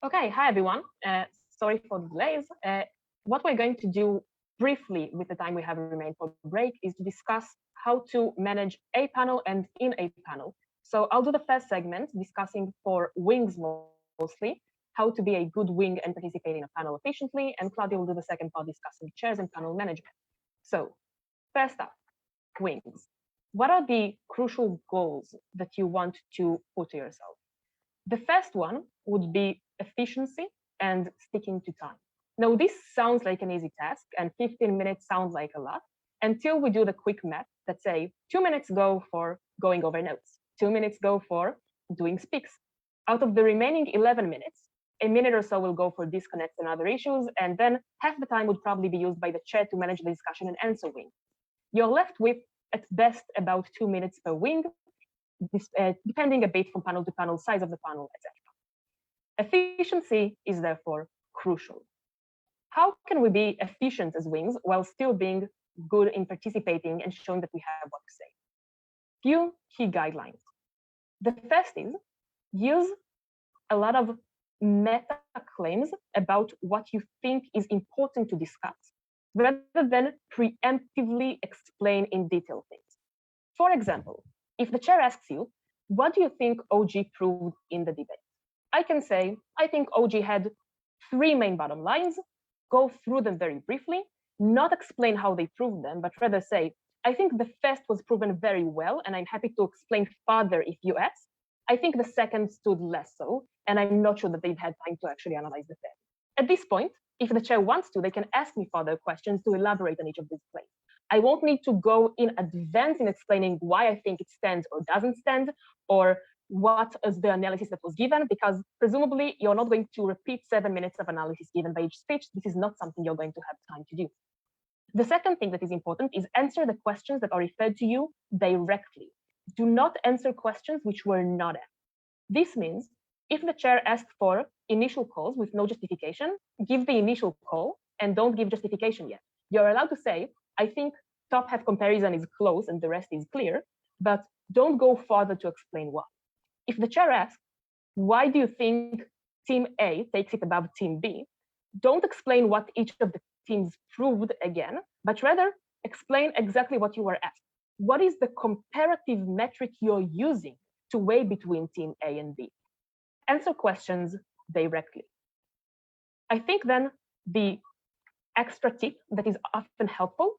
Okay, hi everyone. Sorry for the delays. What we're going to do briefly with the time we have remained for break is to discuss how to manage a panel and in a panel. So I'll do the first segment discussing for wings mostly, how to be a good wing and participate in a panel efficiently, and Claudia will do the second part discussing chairs and panel management. So first up, wings. What are the crucial goals that you want to put to yourself? The first one would be efficiency and sticking to time. Now, this sounds like an easy task, and 15 minutes sounds like a lot, until we do the quick math that say 2 minutes go for going over notes, 2 minutes go for doing speaks. Out of the remaining 11 minutes, a minute or so will go for disconnects and other issues, and then half the time would probably be used by the chair to manage the discussion and answer wing. You're left with, at best, about 2 minutes per wing, depending a bit from panel to panel, size of the panel, etc. Efficiency is therefore crucial. How can we be efficient as wings while still being good in participating and showing that we have what to say? Few key guidelines. The first is use a lot of meta claims about what you think is important to discuss, rather than preemptively explain in detail things. For example, if the chair asks you, what do you think OG proved in the debate? I can say, I think OG had 3 main bottom lines, go through them very briefly, not explain how they proved them, but rather say, I think the first was proven very well, and I'm happy to explain further if you ask. I think the second stood less so, and I'm not sure that they've had time to actually analyze the third. At this point, if the chair wants to, they can ask me further questions to elaborate on each of these claims. I won't need to go in advance in explaining why I think it stands or doesn't stand, or what is the analysis that was given, because presumably you're not going to repeat 7 minutes of analysis given by each speech. This is not something you're going to have time to do. The second thing that is important is answer the questions that are referred to you directly. Do not answer questions which were not asked. This means if the chair asked for initial calls with no justification, give the initial call and don't give justification yet. You're allowed to say, I think top half comparison is close and the rest is clear, but don't go further to explain why. If the chair asks, why do you think team A takes it above team B? Don't explain what each of the teams proved again, but rather explain exactly what you were asked. What is the comparative metric you're using to weigh between team A and B? Answer questions directly. I think then the extra tip that is often helpful,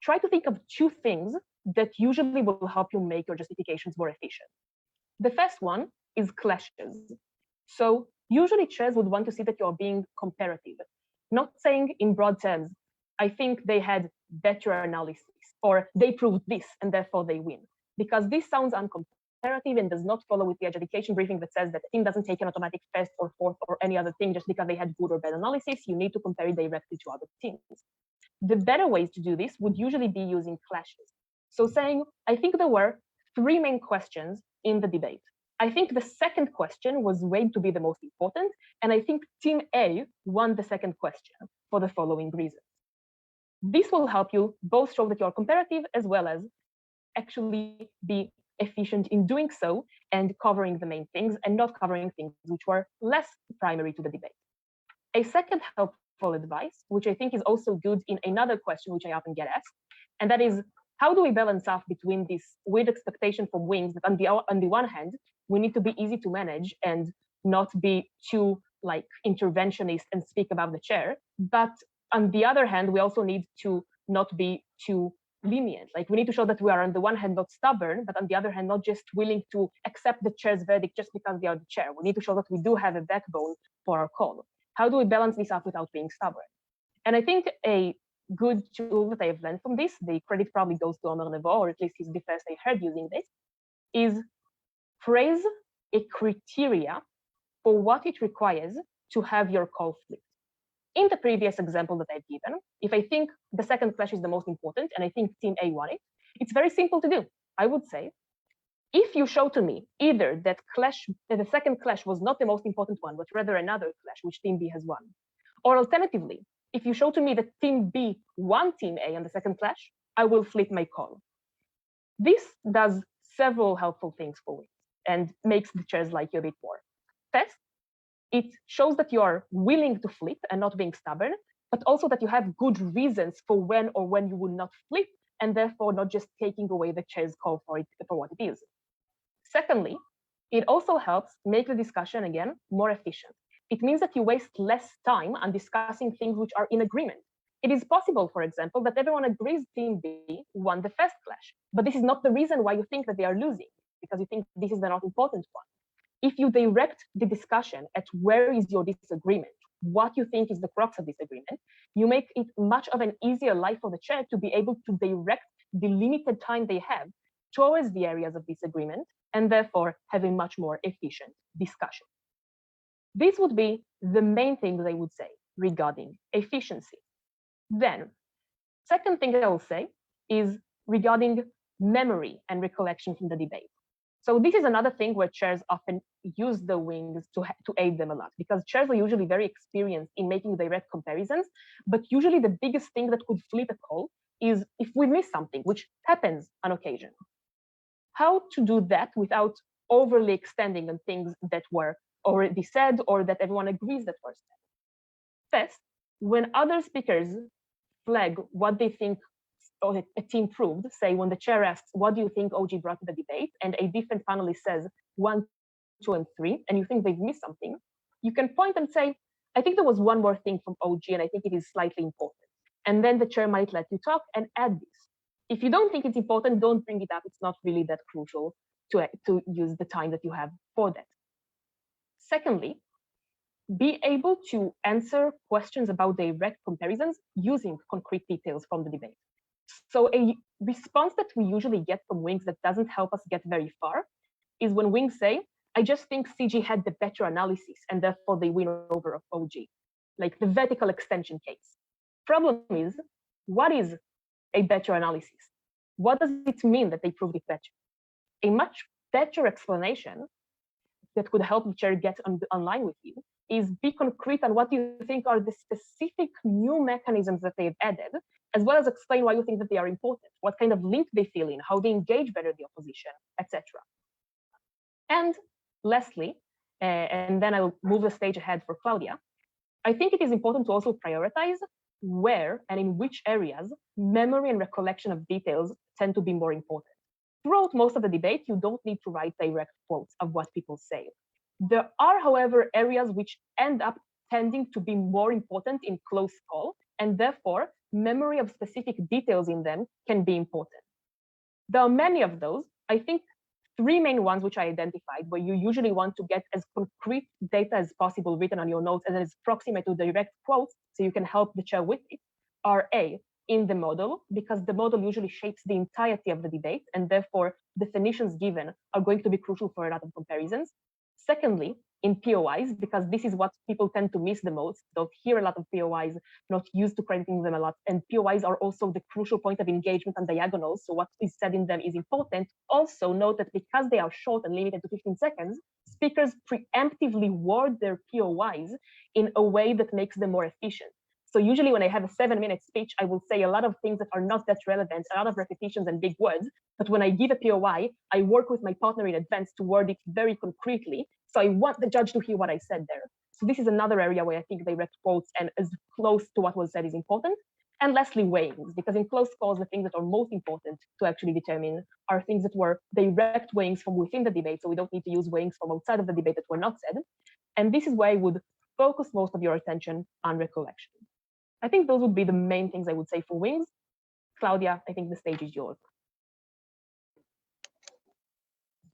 try to think of 2 things that usually will help you make your justifications more efficient. The first one is clashes. So usually chairs would want to see that you're being comparative, not saying in broad terms, I think they had better analysis, or they proved this and therefore they win, because this sounds uncomparative and does not follow with the adjudication briefing that says that the team doesn't take an automatic first or fourth or any other thing just because they had good or bad analysis. You need to compare it directly to other teams. The better ways to do this would usually be using clashes. So saying, I think there were 3 main questions in the debate. I think the second question was weighed to be the most important, and I think team A won the second question for the following reasons. This will help you both show that you're comparative as well as actually be efficient in doing so and covering the main things and not covering things which were less primary to the debate. A second helpful advice, which I think is also good in another question which I often get asked, and that is, how do we balance off between this weird expectation from wings that on the one hand, we need to be easy to manage and not be too like interventionist and speak above the chair, but on the other hand, we also need to not be too lenient. Like we need to show that we are on the one hand not stubborn, but on the other hand not just willing to accept the chair's verdict just because they are the chair. We need to show that we do have a backbone for our call. How do we balance this up without being stubborn? And I think a good tool that I've learned from this, the credit probably goes to Omer Nevo, or at least he's the first I heard using this, is phrase a criteria for what it requires to have your call flipped. In the previous example that I've given, if I think the second clash is the most important and I think team A won it, it's very simple to do. I would say, if you show to me either that the second clash was not the most important one, but rather another clash which team B has won, or alternatively, if you show to me that team B won team A on the second clash, I will flip my call. This does several helpful things for me and makes the chairs like you a bit more. First, It shows that you are willing to flip and not being stubborn, but also that you have good reasons for when you will not flip, and therefore not just taking away the chair's call for it for what it is. Secondly, it also helps make the discussion, again, more efficient. It means that you waste less time on discussing things which are in agreement. It is possible, for example, that everyone agrees Team B won the first clash, but this is not the reason why you think that they are losing, because you think this is the not important one. If you direct the discussion at where is your disagreement, what you think is the crux of disagreement, you make it much of an easier life for the chair to be able to direct the limited time they have towards the areas of disagreement, and therefore have a much more efficient discussion. These would be the main things I would say regarding efficiency. Then, second thing I will say is regarding memory and recollection from the debate. So this is another thing where chairs often use the wings to aid them a lot, because chairs are usually very experienced in making direct comparisons, but usually the biggest thing that could flip a call is if we miss something, which happens on occasion. How to do that without overly extending on things that were already said or that everyone agrees that were said. First, when other speakers flag what they think a team proved, say when the chair asks, what do you think OG brought to the debate? And a different panelist says 1, 2, and 3, and you think they've missed something, you can point and say, I think there was one more thing from OG, and I think it is slightly important. And then the chair might let you talk and add this. If you don't think it's important, don't bring it up. It's not really that crucial to use the time that you have for that. Secondly, be able to answer questions about direct comparisons using concrete details from the debate. So a response that we usually get from wings that doesn't help us get very far is when wings say, I just think CG had the better analysis and therefore they win over OG, like the vertical extension case. Problem is, what is a better analysis? What does it mean that they proved it better? A much better explanation that could help the chair get online with you is be concrete on what you think are the specific new mechanisms that they've added, as well as explain why you think that they are important, what kind of link they fill in, how they engage better the opposition, etc. And lastly, and then I'll move the stage ahead for Claudia, I think it is important to also prioritize where and in which areas memory and recollection of details tend to be more important. Throughout most of the debate, you don't need to write direct quotes of what people say. There are, however, areas which end up tending to be more important in close call, and therefore memory of specific details in them can be important. There are many of those. I think 3 main ones which I identified, where you usually want to get as concrete data as possible written on your notes and as proximate to direct quotes so you can help the chair with it, are A, in the model, because the model usually shapes the entirety of the debate, and therefore definitions given are going to be crucial for a lot of comparisons. Secondly, in POIs, because this is what people tend to miss the most. Don't hear a lot of POIs, not used to crediting them a lot. And POIs are also the crucial point of engagement on diagonals. So what is said in them is important. Also note that because they are short and limited to 15 seconds, speakers preemptively word their POIs in a way that makes them more efficient. So usually when I have a 7-minute speech, I will say a lot of things that are not that relevant, a lot of repetitions and big words. But when I give a POI, I work with my partner in advance to word it very concretely. So I want the judge to hear what I said there. So this is another area where I think direct quotes and as close to what was said is important. And lastly, weighings, because in close calls, the things that are most important to actually determine are things that were direct weighings from within the debate. So we don't need to use weighings from outside of the debate that were not said. And this is where I would focus most of your attention on recollection. I think those would be the main things I would say for wings. Claudia, I think the stage is yours.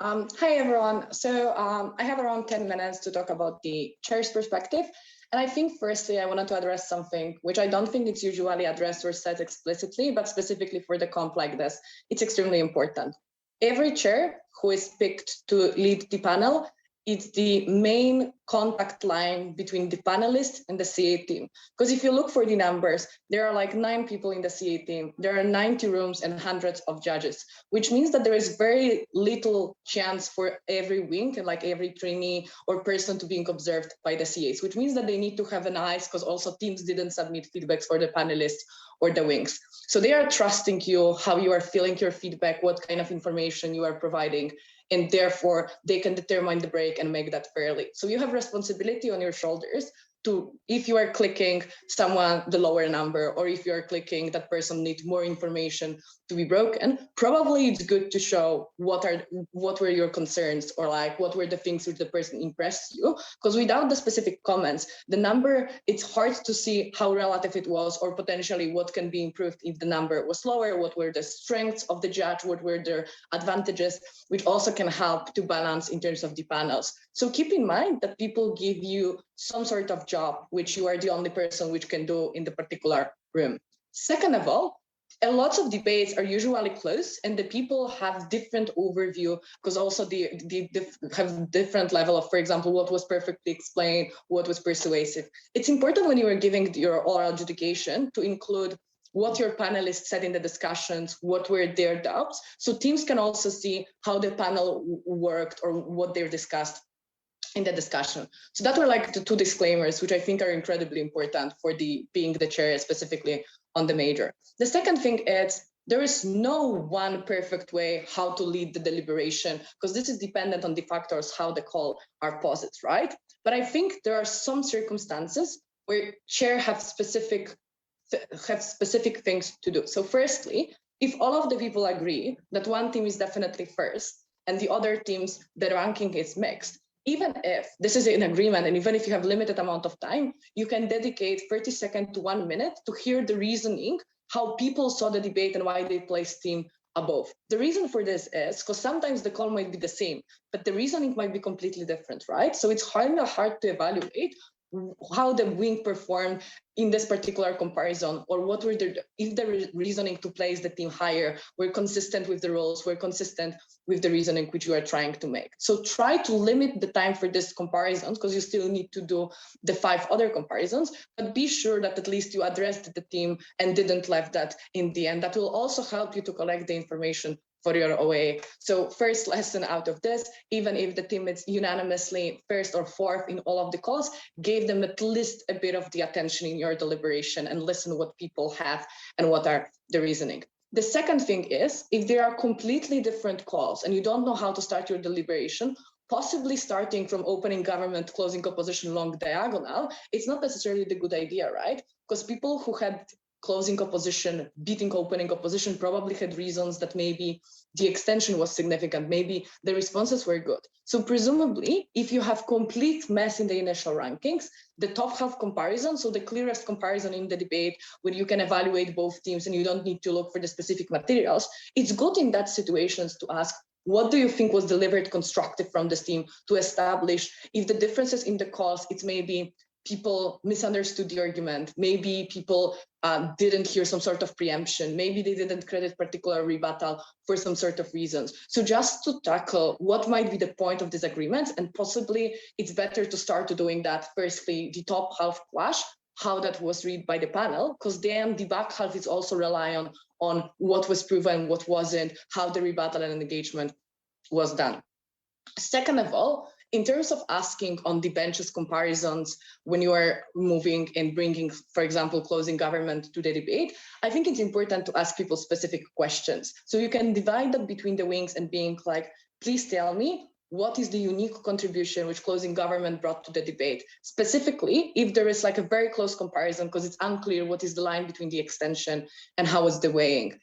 Hi, everyone. So I have around 10 minutes to talk about the chair's perspective. And I think firstly, I wanted to address something which I don't think it's usually addressed or said explicitly, but specifically for the comp like this, it's extremely important. Every chair who is picked to lead the panel, it's the main contact line between the panelists and the CA team. Because if you look for the numbers, there are like 9 people in the CA team. There are 90 rooms and hundreds of judges, which means that there is very little chance for every wing and like every trainee or person to being observed by the CAs, which means that they need to have an eyes because also teams didn't submit feedbacks for the panelists or the wings. So they are trusting you, how you are feeling your feedback, what kind of information you are providing. and therefore they can determine the break and make that fairly. So you have responsibility on your shoulders to, if you are clicking someone the lower number, or if you are clicking that person needs more information to be broken, probably it's good to show what were your concerns, or like what were the things which the person impressed you, because without the specific comments, the number, it's hard to see how relative it was, or potentially what can be improved if the number was lower, what were the strengths of the judge, what were their advantages, which also can help to balance in terms of the panels. So keep in mind that people give you some sort of job which you are the only person which can do in the particular room. Second of all, a lot of debates are usually close, and the people have different overview, because also they have different level of, for example, what was perfectly explained, what was persuasive. It's important when you are giving your oral adjudication to include what your panelists said in the discussions, what were their doubts, so teams can also see how the panel worked or what they discussed in the discussion. So that were like the two disclaimers, which I think are incredibly important for being the chair, specifically on the major. The second thing is, there is no one perfect way how to lead the deliberation, because this is dependent on the factors, how the call are posed, right? But I think there are some circumstances where chair have specific things to do. So firstly, if all of the people agree that one team is definitely first and the other teams, the ranking is mixed, even if this is an agreement, and even if you have limited amount of time, you can dedicate 30 seconds to 1 minute to hear the reasoning, how people saw the debate and why they placed team above. The reason for this is because sometimes the call might be the same, but the reasoning might be completely different, right? So it's kind of hard to evaluate how the wing performed in this particular comparison, or what were if the reasoning to place the team higher were consistent with the rules, were consistent with the reasoning which you are trying to make. So try to limit the time for this comparison, because you still need to do the 5 other comparisons, but be sure that at least you addressed the team and didn't leave that in the end. That will also help you to collect the information for your OA. So first lesson out of this, even if the team is unanimously first or fourth in all of the calls, give them at least a bit of the attention in your deliberation and listen what people have and what are the reasoning. The second thing is, if there are completely different calls and you don't know how to start your deliberation, possibly starting from opening government, closing opposition, long diagonal, it's not necessarily the good idea, right? Because people who had closing opposition, beating opening opposition probably had reasons that maybe the extension was significant, maybe the responses were good. So presumably, if you have complete mess in the initial rankings, the top half comparison, so the clearest comparison in the debate where you can evaluate both teams and you don't need to look for the specific materials, it's good in that situations to ask, what do you think was delivered constructive from this team to establish if the differences in the calls, it's maybe people misunderstood the argument, maybe people didn't hear some sort of preemption, maybe they didn't credit particular rebuttal for some sort of reasons. So just to tackle what might be the point of disagreements, and possibly it's better to start doing that firstly, the top half clash, how that was read by the panel, because then the back half is also relying on what was proven, what wasn't, how the rebuttal and engagement was done. Second of all, in terms of asking on the benches comparisons, when you are moving and bringing, for example, closing government to the debate, I think it's important to ask people specific questions. So you can divide that between the wings and being like, please tell me, what is the unique contribution which closing government brought to the debate? Specifically, if there is like a very close comparison, because it's unclear what is the line between the extension and how is the weighing.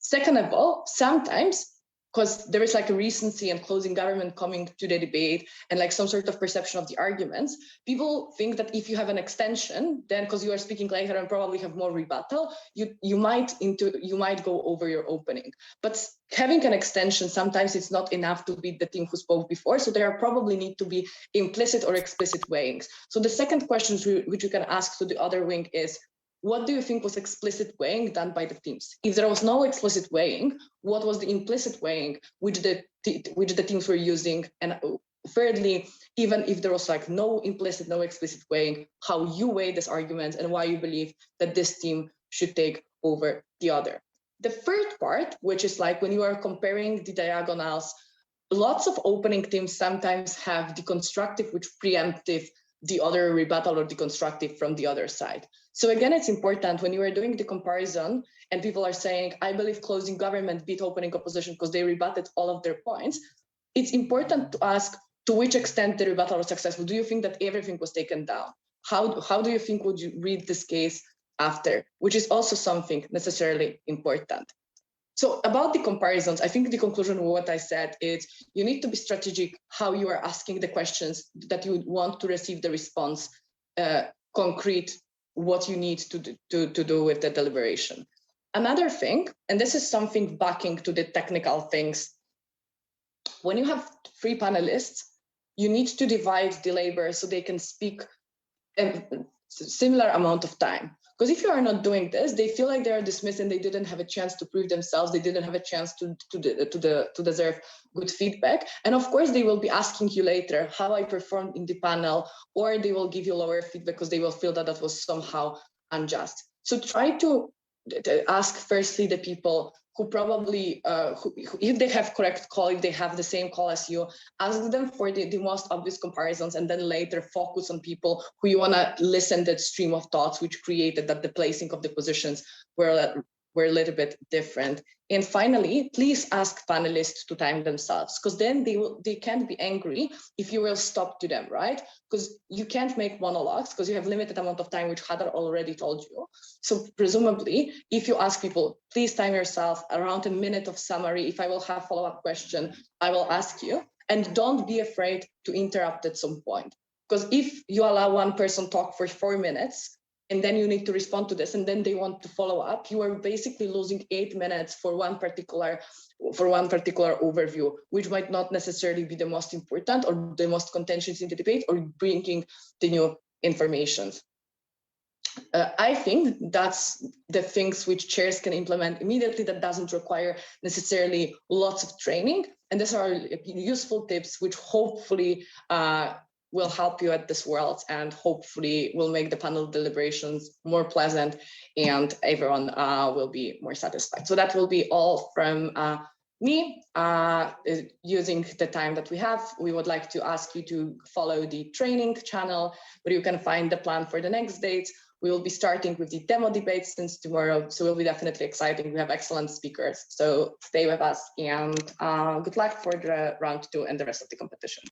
Second of all, sometimes, because there is like a recency and closing government coming to the debate and like some sort of perception of the arguments, people think that if you have an extension, then because you are speaking later and probably have more rebuttal, you might go over your opening. But having an extension, sometimes it's not enough to beat the team who spoke before. So there probably need to be implicit or explicit weighings. So the second question which you can ask to the other wing is, what do you think was explicit weighing done by the teams? If there was no explicit weighing, what was the implicit weighing which the teams were using? And thirdly, even if there was like no implicit, no explicit weighing, how you weigh this argument and why you believe that this team should take over the other. The third part, which is like when you are comparing the diagonals, lots of opening teams sometimes have the constructive which preemptive the other rebuttal or the constructive from the other side. So again, it's important when you are doing the comparison and people are saying, I believe closing government beat opening opposition because they rebutted all of their points. it's important to ask to which extent the rebuttal was successful. Do you think that everything was taken down? How do you think would you read this case after? Which is also something necessarily important. So about the comparisons, I think the conclusion of what I said is you need to be strategic how you are asking the questions that you would want to receive the response, concrete, what you need to do with the deliberation. Another thing, and this is something backing to the technical things, when you have 3 panelists, you need to divide the labor so they can speak a similar amount of time. Because if you are not doing this, they feel like they are dismissed and they didn't have a chance to prove themselves. They didn't have a chance to deserve good feedback. And of course, they will be asking you later how I performed in the panel, or they will give you lower feedback because they will feel that that was somehow unjust. So try to ask firstly the people who probably, if they have correct call, if they have the same call as you, ask them for the most obvious comparisons, and then later focus on people who you want to listen to that stream of thoughts which created that the placing of the positions were a little bit different. And finally, please ask panelists to time themselves, because then they can't be angry if you will stop to them, right? Because you can't make monologues because you have limited amount of time, which Hadar already told you. So presumably, if you ask people, please time yourself around a minute of summary. If I will have follow-up question, I will ask you, and don't be afraid to interrupt at some point. Because if you allow one person talk for 4 minutes, and then you need to respond to this, and then they want to follow up, you are basically losing 8 minutes for one particular overview, which might not necessarily be the most important or the most contentious in the debate or bringing the new information. I think that's the things which chairs can implement immediately that doesn't require necessarily lots of training. And these are useful tips which hopefully will help you at this world, and hopefully will make the panel deliberations more pleasant and everyone will be more satisfied. So that will be all from me. Using the time that we have, we would like to ask you to follow the training channel where you can find the plan for the next dates. We will be starting with the demo debates since tomorrow, so it will be definitely exciting. We have excellent speakers, so stay with us, and good luck for the round 2 and the rest of the competition.